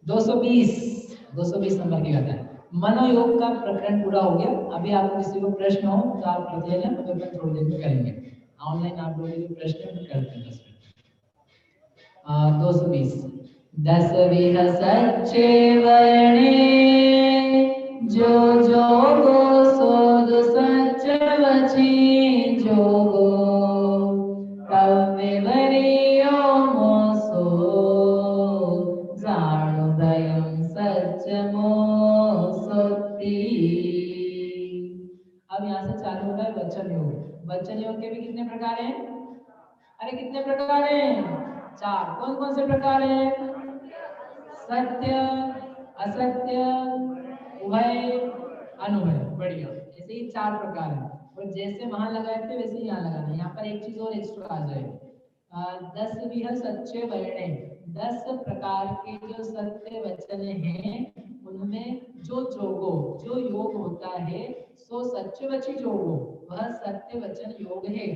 220 220 number की बात है। मनोयोग का प्रकरण पूरा हो गया। अभी आपको किसी को प्रश्न हो तो आप लिख लेना, तो अपन थोड़ी देर में करेंगे। ऑनलाइन आप लोगों के प्रश्न करते हैं 10 मिनट। 220 दस विह सच्चे वर्णे जो जोगो सोद सच वची जोगो कव्य वरियो मोसो जाणो भयम सच मोसोती। अब यहाँ से चालू होता है वचन योग। वचन योग के भी कितने प्रकार हैं? अरे कितने प्रकार हैं? 4। कौन कौन से प्रकार हैं? सत्य, असत्य, उभय, अनुभय। बढ़िया, ऐसे ही 4 प्रकार हैं। और जैसे वहां लगाए थे वैसे ही यहाँ लगाना है। यहाँ पर एक चीज और एक्स्ट्रा आ जाएगी। 10 विह सच्चे वर्णे, 10 प्रकार के जो सत्य वचन हैं उनमें जो जोगो, जो योग होता है, सो सच्चे वची जोगो, वह सत्य वचन योग है।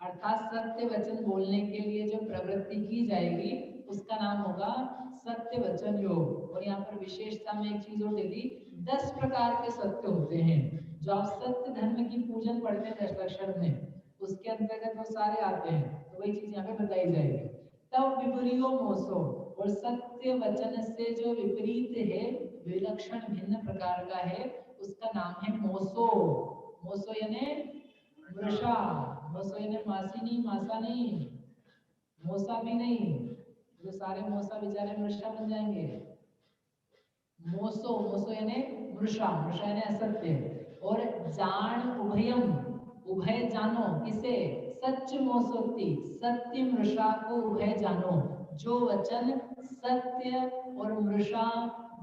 अर्थात सत्य वचन बोलने के लिए जो प्रवृत्ति की जाएगी उसका नाम होगा सत्य वचन योग। और यहाँ पर विशेषता में एक चीज और दे दी, 10 प्रकार के सत्य होते हैं। जो आप सत्य धर्म की पूजन पढ़ते हैं 10 लक्षण में, उसके अंतर्गत वो सारे आते हैं। तो वही चीज यहाँ पे बताई जाएगी। तब विपरीयो मोसो, और सत्य वचन से जो विपरीत है, विलक्षण भिन्न प्रकार का है, उसका नाम है मोसो। मोसो यानी मृषा। मोसो यानी मासी नहीं, मासा नहीं, मोसा भी नहीं। जो सारे मोसा बेचारे मृषा बन जाएंगे। मोसो, मोसो यानी मृषा, मृषा यानी असत्य। और जान उभयम, उभय जानो, किसे? सच मोसोती, सत्य मृषा को उभय जानो। जो वचन सत्य और मृषा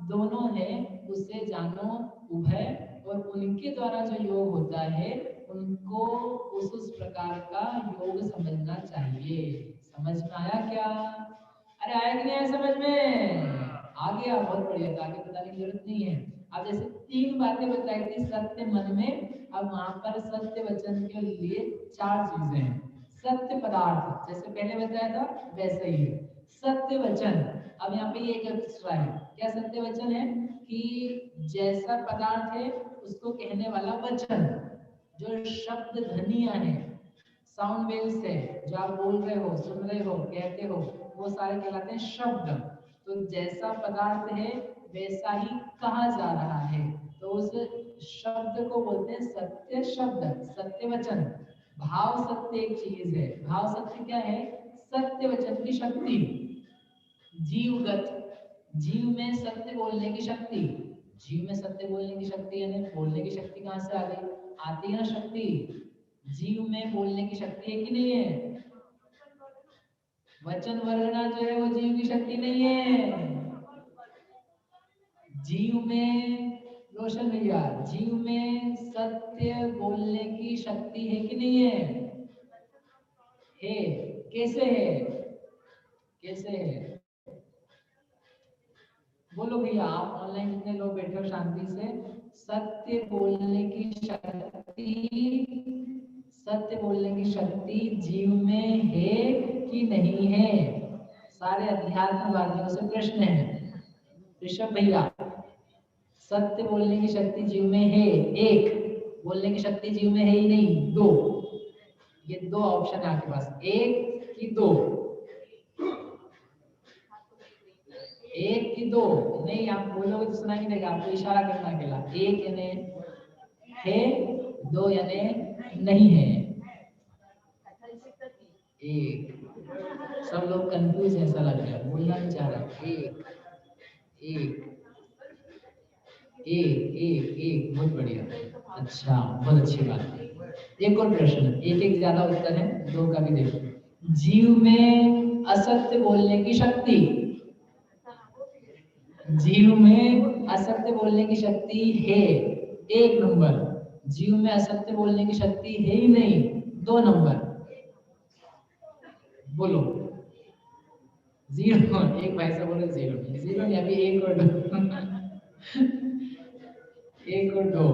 दोनों है उसे जानो उभय। और उनके द्वारा जो योग होता है उनको उस प्रकार का योग समझना चाहिए। समझ में आया क्या? अरे आया कि नहीं आया समझ में? आ गया, बहुत बढ़िया। तो आगे बताने की जरूरत नहीं है। अब जैसे 3 बातें बताई थी सत्य मन में, अब वहां पर सत्य वचन के लिए 4 चीजें हैं। सत्य पदार्थ, जैसे पहले बताया था वैसे ही है। सत्य वचन, अब यहाँ पे एक एक्स्ट्रा है। क्या सत्य वचन है? कि जैसा पदार्थ है उसको कहने वाला वचन, जो शब्द ध्वनियां हैं, साउंड वेव्स है, जो आप बोल रहे हो, सुन रहे हो, कहते हो, वो सारे कहलाते हैं शब्द। तो जैसा पदार्थ है वैसा ही कहा जा रहा है, तो उस शब्द को बोलते हैं सत्य शब्द, सत्य वचन। भाव सत्य एक चीज है। भाव सत्य क्या है? सत्य वचन की शक्ति। जीवगत, जीव में सत्य बोलने की शक्ति। जीव में सत्य बोलने की शक्ति यानी बोलने की शक्ति कहाँ से आ गई? आती है ना शक्ति। जीव में बोलने की शक्ति है कि नहीं है? वचन वर्गना जो है वो जीव की शक्ति नहीं है। जीव में, रोशन भैया, जीव में सत्य बोलने की शक्ति है कि नहीं है? है। कैसे है? कैसे है? बोलो भैया, आप ऑनलाइन जितने लोग बैठे हो शांति से, सत्य बोलने की शक्ति, सत्य बोलने की शक्ति जीव में है कि नहीं है? सारे अध्यात्मवादियों से प्रश्न है। ऋषभ भैया, सत्य बोलने की शक्ति जीव में है? 1, बोलने की शक्ति जीव में है ही नहीं। 2, ये 2 ऑप्शन है आपके पास, 1 कि 2? 1 कि 2? नहीं, आप बोलोगे तो सुना ही देगा, आपको इशारा करना अकेला। 1 यानी है, 2 यानी नहीं है। 1, सब लोग कंफ्यूज है, ऐसा लग रहा है, बोलना नहीं चाह रहा। 1 1 1 बहुत बढ़िया। अच्छा, बहुत अच्छी बात है। एक और प्रश्न, एक ज्यादा उत्तर है, 2 का भी देखो। जीव में असत्य बोलने की शक्ति, जीव में असत्य बोलने की शक्ति है 1 नंबर, जीव में असत्य बोलने की शक्ति है ही नहीं 2 नंबर। बोलो। 0। एक भाई से बोले 0, 0 नहीं, अभी 1 और 2। 1 और 2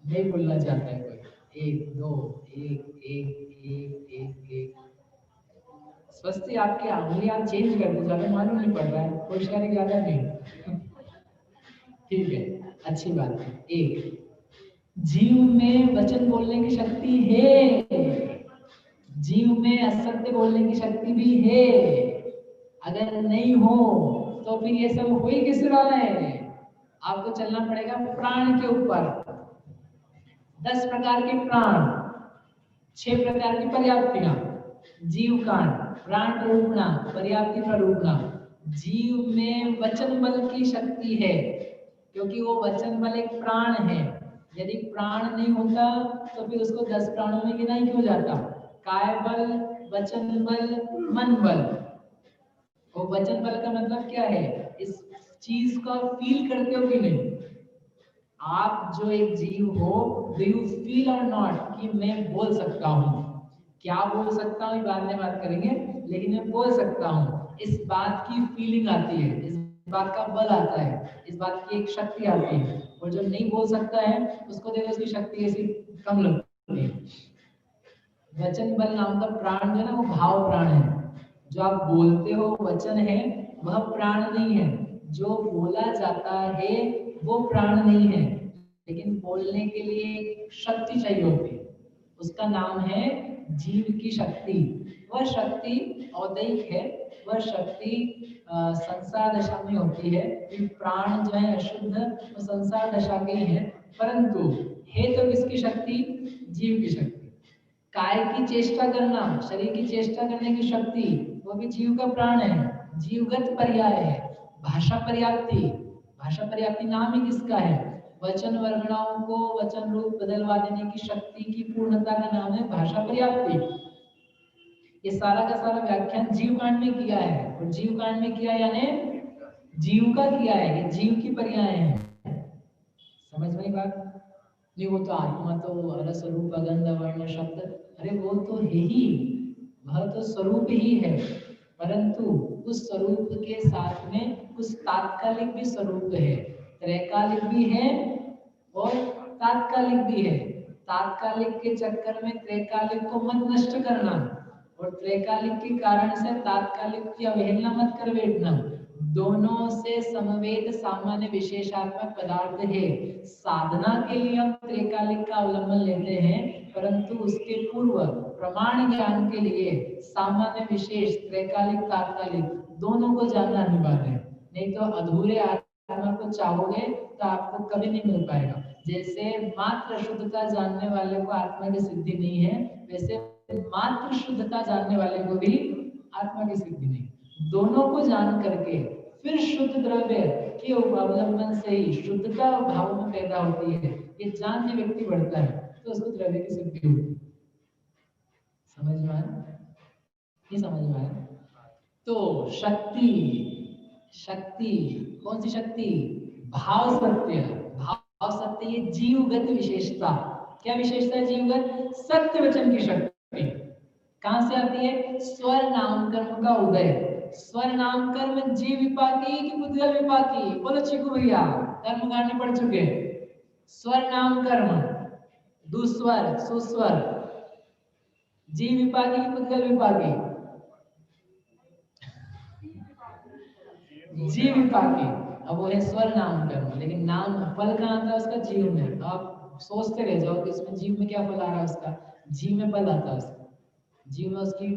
नहीं बोलना चाहता है कोई। 1 2 1 1 1 1 1। स्वस्ति आपकी उंगली आप चेंज कर दो, ज्यादा मालूम नहीं पड़ रहा है, होशियारी ज्यादा नहीं। ठीक है, अच्छी बात है। एक, जीव में वचन बोलने की शक्ति है, जीव में असत्य बोलने की शक्ति भी है। अगर नहीं हो तो फिर ये सब हो ही किस रहा है? आपको चलना पड़ेगा प्राण के ऊपर। 10 प्रकार के प्राण, 6 प्रकार की पर्याप्तियां, जीव कांड, प्राण रूपणा, पर्याप्ति प्ररूपणा। जीव में वचन बल की शक्ति है, क्योंकि वो वचन बल एक प्राण है। यदि प्राण नहीं होता तो फिर उसको 10 प्राणों में गिना ही क्यों जाता? काय बल, वचन बल, मन बल। वो वचन बल का मतलब क्या है? इस चीज का फील करते हो कि नहीं? आप जो एक जीव हो, डू यू फील और नॉट कि मैं बोल सकता हूँ? क्या बोल सकता हूँ बाद में बात करेंगे, लेकिन मैं बोल सकता हूँ, इस बात की फीलिंग आती है, इस बात का बल आता है, इस बात की एक शक्ति आती है। और जो नहीं बोल सकता है उसको देखो उसकी शक्ति ऐसी कम लगती है। वचन बल नाम का प्राण जो है ना, वो भाव प्राण है। जो आप बोलते हो वचन है, वह प्राण नहीं है। जो बोला जाता है वो प्राण नहीं है, लेकिन बोलने के लिए शक्ति चाहिए होती है, उसका नाम है जीव की शक्ति। वह शक्ति औदैहिक है, वह शक्ति संसार दशा में होती है। ये प्राण जो है अशुद्ध, वो संसार दशा के ही है, परंतु है तो किसकी शक्ति? जीव की शक्ति। काय की चेष्टा करना, शरीर की चेष्टा करने की शक्ति, वो भी जीव का प्राण है, जीवगत पर्याय है। भाषा पर्याप्ति, भाषा पर्याप्ति नाम ही किसका है? वचन वर्गणाओं को वचन रूप बदलवा देने की शक्ति की पूर्णता का नाम है भाषा पर्याप्ति। ये सारा का सारा व्याख्यान जीव कांड में किया है, और जीव कांड में किया यानी जीव का किया है, ये जीव की पर्याय है। समझ में बात? नहीं, वो तो आत्मा तो रसरूप गंध वर्ण शब्द, अरे वो तो है ही, वह तो स्वरूप ही है, परंतु उस स्वरूप के साथ में कुछ तात्कालिक भी स्वरूप है, त्रैकालिक भी है और तात्कालिक भी है। तात्कालिक के चक्कर में त्रैकालिक को मत नष्ट करना, और त्रैकालिक के कारण से तात्कालिक की अवहेलना मत कर बैठना। दोनों से समवेत सामान्य विशेषात्मक पदार्थ है। साधना के लिए हम त्रैकालिक का अवलंबन लेते हैं, परंतु उसके पूर्व प्रमाण ज्ञान के लिए सामान्य विशेष त्रैकालिक तात्कालिक दोनों को जानना अनिवार्य है। नहीं तो अधूरे आत्मा को चाहोगे तो आपको कभी नहीं मिल पाएगा। जैसे मात्र शुद्धता जानने वाले को आत्मा की सिद्धि नहीं है, वैसे मात्र शुद्धता जानने वाले को भी आत्मा की सिद्धि नहीं। दोनों को जान करके फिर शुद्ध द्रव्य के अवलंबन से ही शुद्धता भाव में पैदा होती है। ये जानने व्यक्ति बढ़ता है तो उसको द्रव्य की सिद्धि होती है। समझ में आया? नहीं समझ में आया? तो शक्ति, शक्ति कौन सी शक्ति? भाव सत्य। भाव सत्य ये जीवगत विशेषता। क्या विशेषता है जीवगत? सत्य वचन की शक्ति। कहां से आती है? स्वर नाम कर्म का उदय। स्वर नाम कर्म जीव विपाकी कि बुद्धिगत विपाकी? बोलो चिकू भैया, कर्म कांड में पढ़ चुके। स्वर नाम कर्म, दुस्वर सुस्वर, जीव विपाकी कि बुद्धिगत विपाकी? जीव विपाकी। अब वो है स्वर नाम कर्म, लेकिन नाम फल कहाँ आता है उसका? जीव में। आप सोचते रह जाओ कि इसमें जीव में क्या फल आ रहा है उसका? जीव में फल आता है उसका, जीव में उसकी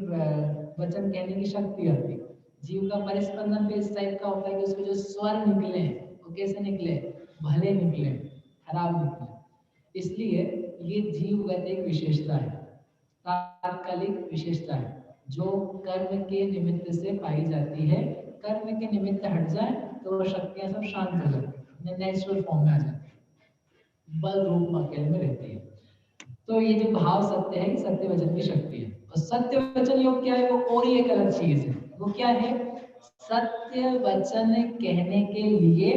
वचन कहने की शक्ति आती है। जीव का परिस्पंदन भी इस टाइप का होता है कि उसके जो स्वर निकले वो कैसे निकले? भले निकले, खराब निकले। इसलिए ये जीवगत एक विशेषता है, तात्कालिक विशेषता है, जो कर्म के निमित्त से पाई जाती है। कर्म के निमित्त हट जाए तो वो शक्तियां सब शांत हो जाती है, नेचुरल फॉर्म में आ जाती है, बल रूप अकेले में रहती है। तो ये जो भाव सत्य है, सत्य वचन की शक्ति है। और सत्य वचन योग क्या है? वो और ही एक अलग चीज है। वो क्या है? सत्य वचन कहने के लिए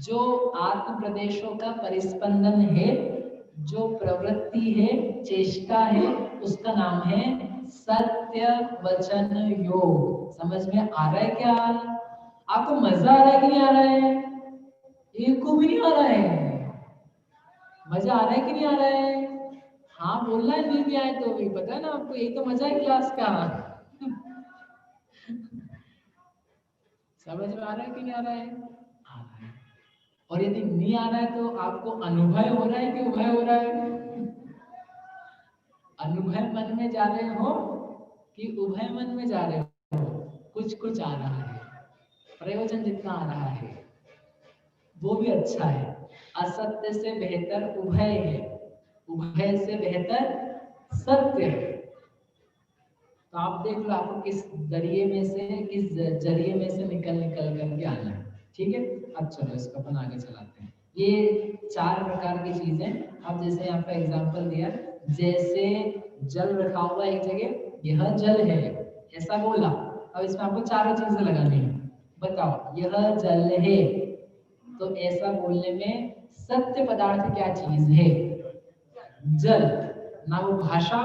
जो आत्म प्रदेशों का परिस्पंदन है, जो प्रवृत्ति है, चेष्टा है, उसका नाम है सत्य वचन योग। समझ में आ रहा है क्या? आपको मजा आ रहा है कि नहीं आ रहा है? एक को भी नहीं आ रहा है? मजा आ रहा है कि नहीं आ रहा है? हाँ बोलना है, फिर भी आए तो भी पता है ना आपको, यही तो मजा है क्लास का। समझ में आ रहा है कि नहीं आ रहा है? आ रहा है। और यदि नहीं आ रहा है तो आपको अनुभव हो रहा है कि उभय हो रहा है? अनुभव मन में जा रहे हो कि उभय मन में जा रहे हो? कुछ कुछ आ रहा है, प्रयोजन जितना आ रहा है वो भी अच्छा है। असत्य से बेहतर उभय है, उभय से बेहतर सत्य है। तो आप देख लो आपको किस दरिये में से, किस जरिए में से निकल निकल करके आना है। ठीक है, अब चलो इसको अपन आगे चलाते हैं। ये 4 प्रकार की चीजें। अब जैसे यहाँ पे एग्जांपल दिया, जैसे जल रखा हुआ एक जगह, यह जल है ऐसा बोला। अब इसमें आपको चारों चीजें लगानी है। बताओ यह जल है, तो ऐसा बोलने में सत्य पदार्थ क्या चीज है? जल। ना वो भाषा,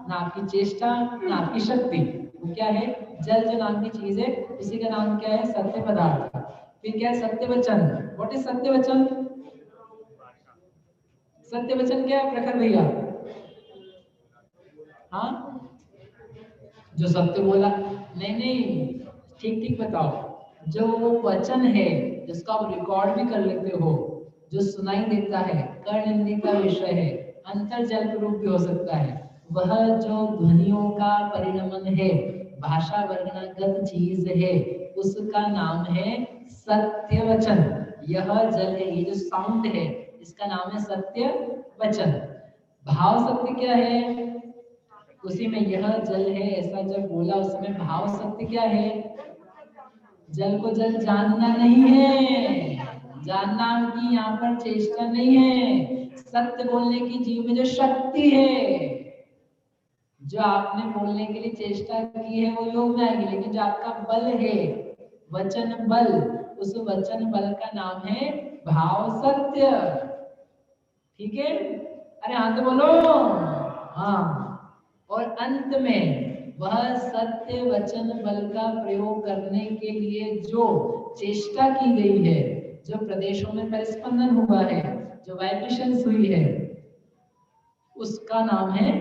ना आपकी चेष्टा, ना आपकी शक्ति, वो क्या है? जल जो नाम की चीज है, उसी का नाम क्या है? सत्य पदार्थ। फिर क्या है? सत्य वचन। व्हाट इज सत्य वचन? सत्य वचन क्या है प्रखर भैया? हाँ, जो सत्य बोला। नहीं नहीं, ठीक ठीक बताओ। जो वो वचन है जिसको आप रिकॉर्ड भी कर लेते हो, जो सुनाई देता है, कर्णिंदी का विषय है, अंतर्जल रूप भी हो सकता है, वह जो ध्वनियों का परिणमन है, भाषा वर्णनागत चीज है, उसका नाम है सत्य वचन। यह जल है, ये जो साउंड है इसका नाम है सत्य वचन। भाव सत्य क्या है? उसी में यह जल है ऐसा जब बोला, उसमें भाव सत्य क्या है? जल को जल जानना नहीं है, जानना की यहाँ पर चेष्टा नहीं है। सत्य बोलने की जीव में जो शक्ति है, जो आपने बोलने के लिए चेष्टा की है वो योग में आएगी, लेकिन जो आपका बल है, वचन बल, उस वचन बल का नाम है भाव सत्य। ठीक है? अरे हाँ तो बोलो। हाँ, और अंत में वह सत्य वचन बल का प्रयोग करने के लिए जो चेष्टा की गई है, जो प्रदेशों में परिस्पंदन हुआ है, जो वाइब्रेशंस हुई है, उसका नाम है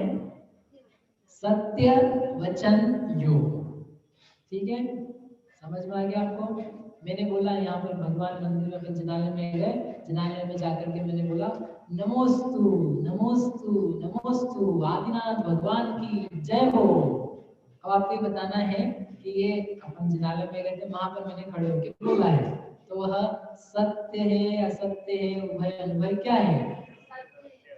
सत्य वचन योग। ठीक है, समझ में आ गया आपको? मैंने बोला यहाँ पर भगवान मंदिर में, अपन जिनालय में गए, जिनालय में जाकर के मैंने बोला नमोस्तु नमोस्तु नमोस्तु आदिनाथ भगवान की जय हो। अब आपको ये बताना है कि ये अपन जिनालय में गए थे, वहां पर मैंने खड़े होकर बोला है, तो वह सत्य है असत्य है उभय अनुभय क्या है?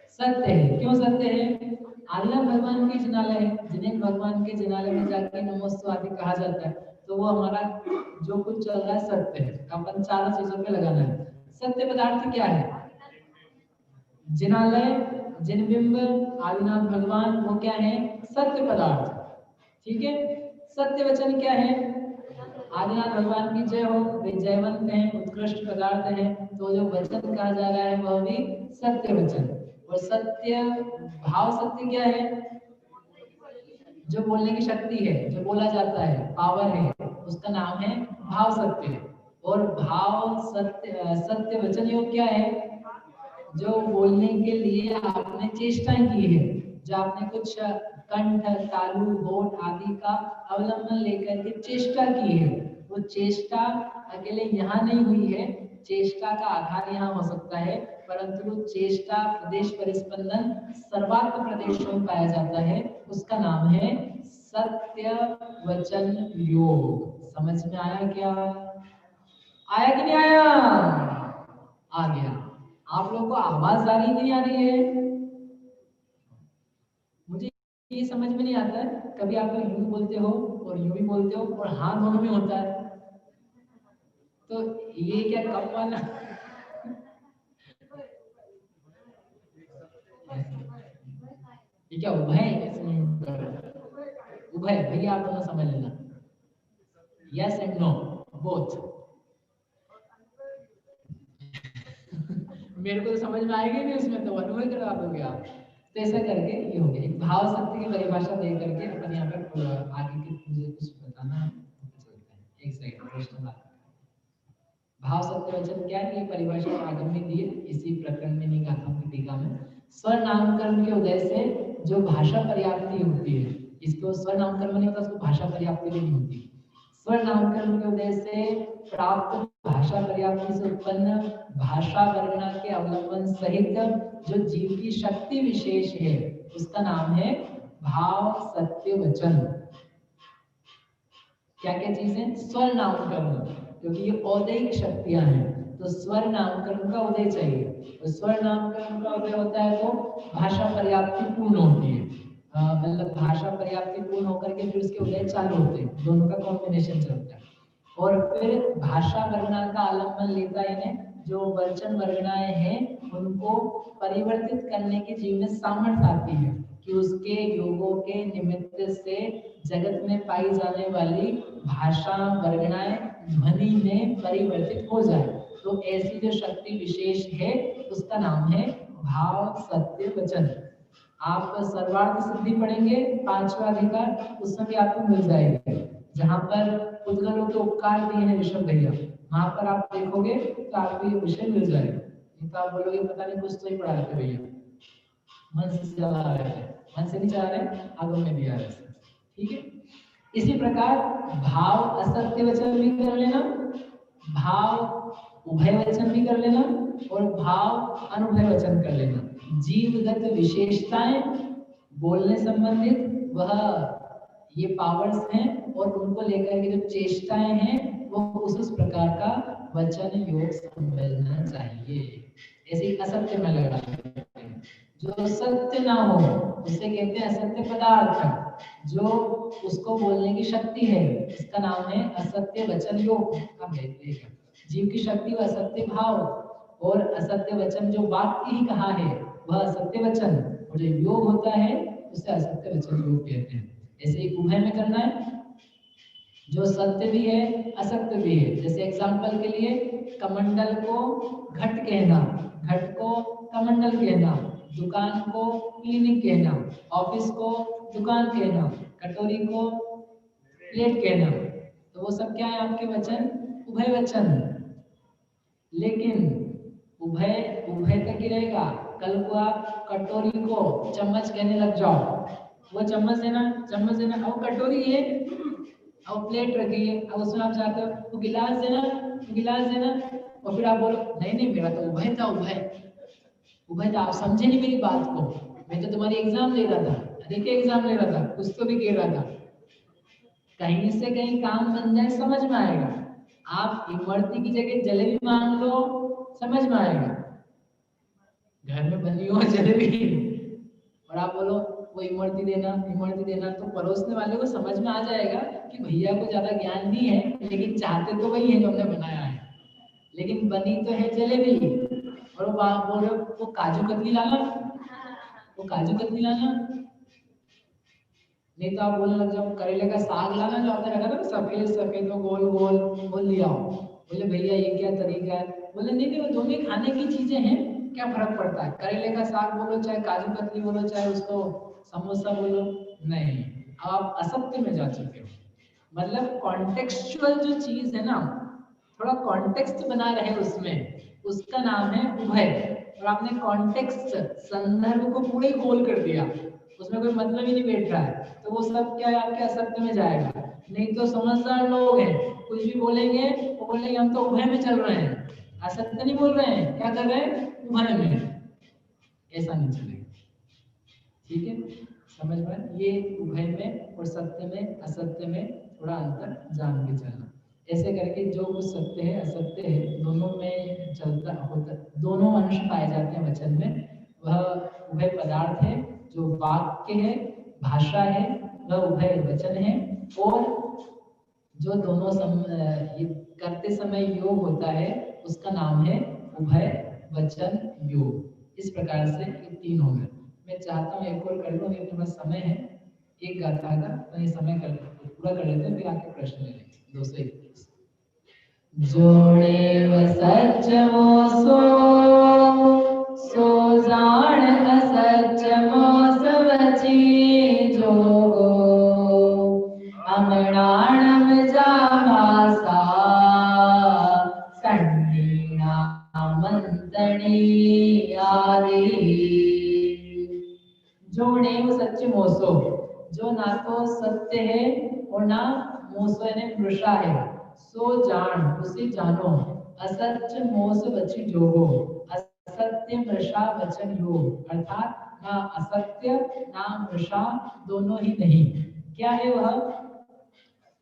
सत्य है। क्यों सत्य है? आदिनाथ भगवान की जिनालय है, जिन्हें भगवान के जिनालय में जाकर नमोस्तु आदि कहा जाता है, तो वो हमारा जो कुछ चल रहा है सत्य है। अपन चारों चीजों पे लगाना है। सत्य पदार्थ क्या है? जिनालय, जिनबिंब, आदिनाथ भगवान, वो क्या है? सत्य पदार्थ। ठीक है? सत्य वचन क्या है? आदिनाथ भगवान की जय हो, वे जयवंत हैं, उत्कृष्ट पदार्थ हैं, तो जो वचन कहा जा रहा है वह भी सत्य वचन। और सत्य भाव सत्य क्या है? जो बोलने की शक्ति है, जो बोला जाता है, पावर है, उसका नाम है भाव सत्य। और भाव सत्य, सत्य वचन योग क्या है? जो बोलने के लिए आपने चेष्टा की है, जो आपने कुछ कंठ, तालु, होठ आदि का अवलंबन लेकर के चेष्टा की है, वो चेष्टा अकेले यहाँ नहीं हुई है, चेष्टा का आधार यहाँ हो सकता है, परंतु वो चेष्टा प्रदेश परिस्पंदन सर्वात्म प्रदेशों में पाया जाता है, उसका नाम है सत्य वचन योग। समझ में आया क्या? आया कि नहीं आया? आ गया। आप लोगों को आवाज आ रही कि नहीं आ रही है? मुझे ये समझ में नहीं आता है, कभी आप लोग यूं बोलते हो और यूं भी बोलते हो और हाँ दोनों में होता है, तो ये क्या कब वाला? ये क्या उभय है? उभय भैया आप दोनों समझ लेना, यस एंड नो बोथ। मेरे को तो समझ में आएगी नहीं, उसमें तो अनुभव करवा दोगे आप। तो ऐसा करके ये हो गया, एक भाव शक्ति की परिभाषा दे करके अपन यहाँ पे आगे की मुझे कुछ बताना है, चलते हैं। एक सेकंड प्रश्न बात। भाव सत्य वचन क्या है? ये परिभाषा आगे में दी है, इसी प्रकरण में नहीं कहा था टीका में। स्वर नामकरण के उदय से जो भाषा पर्याप्ति होती है, इसको स्वर नामकरण नहीं होता, उसको भाषा पर्याप्ति भी नहीं होती। स्वर नामकरण के उदय से प्राप्त भाषा पर्याप्ति से उत्पन्न भाषा वर्णना के अवलंबन सहित जो जीव की शक्ति विशेष है उसका नाम है भाव सत्य वचन। क्या क्या चीजें? स्वर नामकरण, क्योंकि ये औदैहिक शक्तियां हैं तो स्वर नामकरण का उदय चाहिए। तो स्वर नामकरण का उदय होता है तो भाषा पर्याप्ति पूर्ण होती है, मतलब भाषा पर्याप्ति पूर्ण होकर के फिर उसके उदय चालू होते हैं, दोनों का कॉम्बिनेशन चलता है। और फिर भाषा वर्णना का आलम्बन लेता है, जो वचन वर्गणाएं हैं उनको परिवर्तित करने की जीव में सामर्थ्य आती है कि उसके योगों के निमित्त से जगत में पाई जाने वाली भाषा वर्गणाएं ध्वनि में परिवर्तित हो जाए। तो ऐसी जो शक्ति विशेष है उसका नाम है भाव सत्य वचन। आप सर्वार्थ सिद्धि पढ़ेंगे 5वां अधिकार, उसमें भी आपको मिल जाएगा, जहाँ पर उद्गलों के उपकार दिए हैं ऋषभ भैया, वहां पर आप देखोगे तो आपको ये विषय मिल जाएगा। नहीं तो आप बोलोगे पता नहीं कुछ तो ही पढ़ा रहे भैया, मन से चला रहे हैं, मन से नहीं चला रहे, आगम में दिया रहे। ठीक है, इसी प्रकार भाव असत्य वचन भी कर लेना, भाव उभय वचन भी कर लेना और भाव अनुभय वचन कर लेना। जीवगत विशेषताएं बोलने संबंधित वह ये पावर्स हैं और उनको लेकर के जो चेष्टाएं हैं वो उस प्रकार का वचन योग समझना चाहिए। ऐसे असत्य में लगा जो सत्य ना हो उसे कहते हैं असत्य पदार्थ। जो उसको बोलने की शक्ति है इसका नाम है असत्य वचन योग। आप देखते हैं जीव की शक्ति व असत्य भाव और असत्य वचन जो वाक्य ही कहा है वह असत्य वचन, और जो योग होता है उसे असत्य वचन योग कहते हैं। ऐसे ही उभय में करना है, जो सत्य भी है असत्य भी है। जैसे एग्जांपल के लिए कमंडल को घट कहना, घट को कमंडल कहना, दुकान को क्लिनिक कहना, ऑफिस को दुकान कहना, कटोरी को प्लेट कहना, तो वो सब क्या है आपके वचन? उभय वचन। लेकिन उभय उभय तक ही रहेगा। कल को आप कटोरी को चम्मच कहने लग जाओ, वो चम्मच है ना, चम्मच है ना, अब कटोरी है, अब प्लेट रखी है, अब उसमें आप चाहते हो वो गिलास देना, गिलास देना, और फिर आप बोलो नहीं नहीं मेरा तो उभय था, उभय उभय था। आप समझे नहीं मेरी बात को, मैं तो तुम्हारी एग्जाम ले रहा था, देखिए एग्जाम ले रहा था, कुछ तो भी कह रहा था। कहीं से कहीं काम बन जाए समझ में आएगा। आप इमरती की जगह जलेबी मांग लो समझ में आएगा, घर में बनी हो जलेबी और आप बोलो वो इमरती देना, तो परोसने वाले को समझ में आ जाएगा कि भैया को ज्यादा ज्ञान नहीं है, लेकिन चाहते तो वही है जो हमने बनाया है, लेकिन बनी तो है जलेबी। और वो बोल रहे वो काजू कतली लाना, वो काजू कतली लाना, नहीं तो आप बोलने लग जाओ करेले का साग लाना, जो आपने रखा था ना सफेद सफेद में गोल गोल, बोल लिया। बोले भैया ये क्या तरीका है? बोले नहीं नहीं वो दोनों खाने की चीजें हैं, क्या फर्क पड़ता है? करेले का साग बोलो चाहे काजू कतली बोलो चाहे उसको समोसा बोलो। नहीं, आप असत्य में जा चुके हो। मतलब कॉन्टेक्सचुअल जो चीज है ना, थोड़ा कॉन्टेक्स्ट बना रहे उसमें, उसका नाम है उभय। और आपने कॉन्टेक्स्ट संदर्भ को पूरे गोल कर दिया, उसमें कोई मतलब ही नहीं बैठ रहा है, तो वो सब क्या है आपके असत्य में जाएगा। नहीं तो समझदार लोग हैं, कुछ भी बोलेंगे वो बोलेंगे हम तो उभय में चल रहे हैं, असत्य नहीं बोल रहे हैं, क्या कर रहे हैं? उभय में। ऐसा नहीं चलेगा, ठीक है? समझ में? ये उभय में और सत्य में असत्य में थोड़ा अंतर जान के चलना। ऐसे करके जो कुछ सत्य है असत्य है दोनों में चलता होता, दोनों अंश पाए जाते हैं वचन में, वह उभय पदार्थ है। जो वाक्य है, भाषा है, वह उभय वचन है। और जो दोनों ये करते समय योग होता है उसका नाम है उभय वचन योग। इस प्रकार से ये तीन हो गए। मैं चाहता हूँ एक और कर लूँ, अभी अपने पास समय है एक गाथा का, तो ये समय कर पूरा कर लेते हैं, फिर आपके प्रश्न ले लेंगे। 221 जोड़े व सच मोसो सो जान असच मोस वची जोगो अमराणम जा भाषा संडीना मंतणी आदि। जोड़े व सच मोसो, जो ना तो सत्य है और ना मोसो यानी मृषा है, सो जान उसे जानो, असत्य मोस बची जोगो, असत्य मृषा वचन योग, अर्थात ना असत्य ना मृषा दोनों ही नहीं। क्या है वह?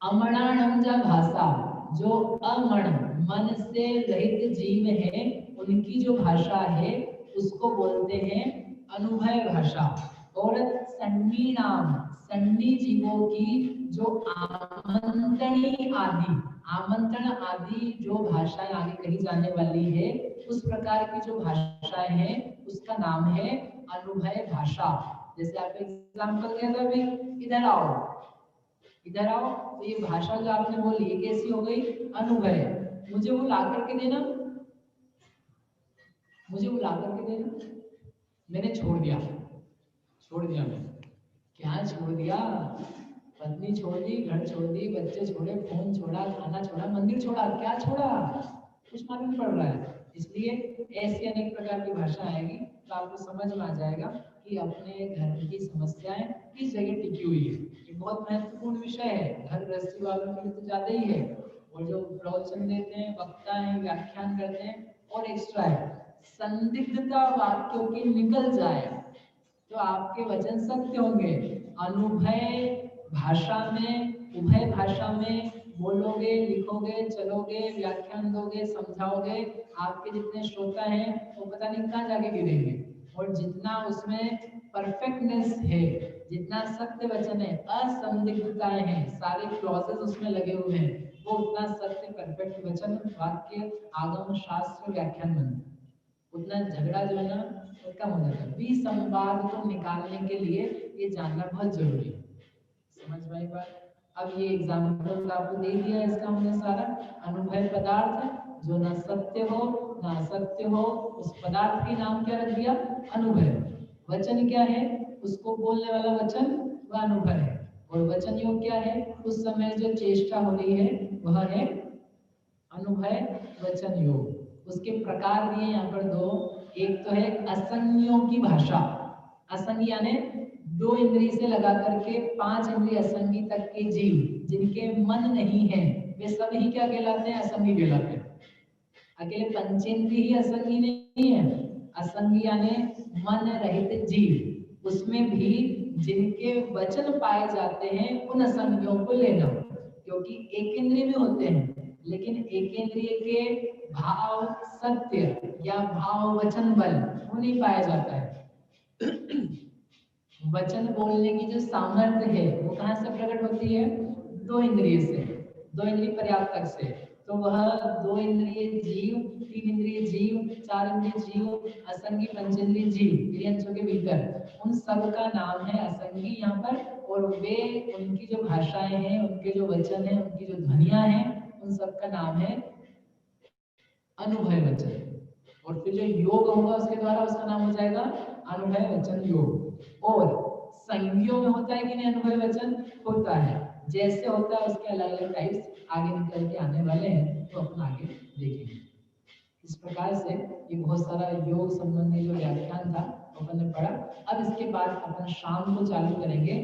अमणानम जा भाषा, जो अमण मन से रहित जीव है उनकी जो भाषा है उसको बोलते हैं अनुभय भाषा। और सन्नी नाम, सन्नी जीवों की जो आमंत्रणी आदि, आमंत्रण आदि जो भाषाएं आगे कही जाने वाली है उस प्रकार की जो भाषाएं हैं उसका नाम है अनुभय भाषा। जैसे आप एग्जाम्पल दिया था अभी, इधर आओ, इधर आओ, तो ये भाषा जो आपने बोली ये कैसी हो गई? अनुभय। मुझे वो ला करके देना, मुझे वो ला करके देना, मैंने छोड़ दिया, छोड़ दिया मैंने। क्या छोड़ दिया? पत्नी छोड़ दी, घर छोड़ दी, बच्चे छोड़े, फोन छोड़ा, खाना छोड़ा, मंदिर छोड़ा, क्या छोड़ा? कुछ मालूम नहीं पड़ रहा है। इसलिए ऐसी अनेक प्रकार की भाषा आएगी तो आपको समझ में आ जाएगा कि अपने घर की समस्याएं किस जगह टिकी हुई है। ये बहुत महत्वपूर्ण विषय है, घर गृहस्थी वालों के लिए तो ज्यादा ही है। और जो प्रवचन देते हैं, वक्ता हैं, व्याख्यान करते हैं, और एक्स्ट्रा है, संदिग्धता वाक्यों की निकल जाए तो आपके वचन सत्य होंगे। अनुभय भाषा में, उभय भाषा में बोलोगे, लिखोगे, चलोगे, व्याख्यान दोगे, समझाओगे, आपके जितने श्रोता हैं वो पता नहीं कहाँ जाके गिरेंगे। और जितना उसमें परफेक्टनेस है, जितना सत्य वचन है, असंदिग्धताएं हैं, सारे क्लॉजेस उसमें लगे हुए हैं, वो उतना सत्य परफेक्ट वचन, वाक्य, आगम, शास्त्र, व्याख्यान बनता है। उतना झगड़ा जो है ना वो कम हो जाता है। विसंवाद को निकालने के लिए ये जानना बहुत जरूरी है। समझ में आई बात? अब ये एग्जाम्पल आपको दे दिया है, इसका हमने सारा अनुभव पदार्थ जो ना सत्य हो ना असत्य हो, उस पदार्थ के नाम क्या रख दिया? अनुभव। वचन क्या है? उसको बोलने वाला वचन वह अनुभव है। और वचन योग क्या है? उस समय जो चेष्टा हो रही है वह है अनुभव वचन योग। उसके प्रकार दिए यहाँ पर दो। एक तो है असंज्ञों की भाषा। असंज्ञ यानी दो इंद्रिय से लगा करके पांच इंद्रिय असंगी तक के जीव जिनके मन नहीं है वे सब ही क्या कहलाते हैं? असंगी कहलाते हैं। अकेले पंचेंद्रिय ही असंगी नहीं है। असंगी यानी मन रहित जीव, उसमें भी जिनके वचन पाए जाते हैं उन असंगियों को लेना, क्योंकि एक इंद्रिय में होते हैं लेकिन एक इंद्रिय के भाव सत्य या भाव वचन बल वो नहीं पाया जाता है। वचन बोलने की जो सामर्थ्य है वो कहाँ से प्रकट होती है? दो इंद्रिय से, दो इंद्रिय पर्याप्तक से। तो वह दो इंद्रिय जीव, तीन इंद्रिय जीव, चार इंद्रिय जीव, असंगी पंचेंद्रिय जीव, इंद्रियों के भीतर, उन सब का नाम है असंगी यहाँ पर। और वे, उनकी जो भाषाएं हैं, उनके जो वचन हैं, उनकी जो ध्वनियां हैं, उन सब का नाम है अनुभव वचन। और फिर जो योग होगा उसके द्वारा उसका नाम हो जाएगा अनुभव वचन योग। और संज्ञों में होता है कि नहीं अनुभव वचन? होता है। जैसे होता है उसके अलग अलग टाइप्स आगे निकल के आने वाले हैं, तो अपन आगे देखेंगे। इस प्रकार से ये बहुत सारा योग संबंधी जो व्याख्यान था अपन ने पढ़ा। अब इसके बाद अपन शाम को चालू करेंगे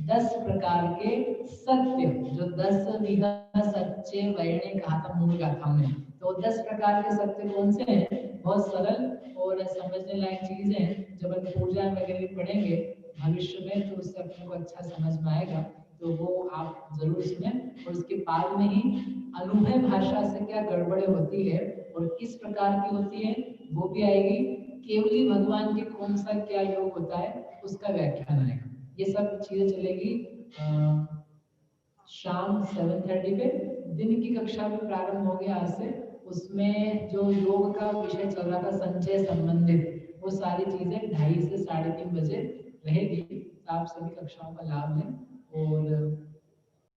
10 प्रकार के सत्य, जो 10 विधा सच्चे वर्णे कहा था मूल गाथा में। तो 10 प्रकार के सत्य कौन से हैं? बहुत सरल और समझने लायक चीजें हैं। जब अपन पूजा वगैरह पढ़ेंगे भविष्य में तो उससे अपने को अच्छा समझ में आएगा, तो वो आप जरूर सुनें। और उसके बाद में ही अनुभव भाषा से क्या गड़बड़े होती है और किस प्रकार की होती है वो भी आएगी। केवली भगवान के कौन सा क्या योग होता है उसका व्याख्यान आएगा। ये सब चीजें चलेगी शाम 7:30 पे। दिन की कक्षा भी प्रारंभ हो गया आज से। उसमें जो योग का विषय चल रहा था संचय संबंधित, वो सारी चीजें 2:30 से 3:30 बजे रहेगी। आप सभी कक्षाओं का लाभ लें और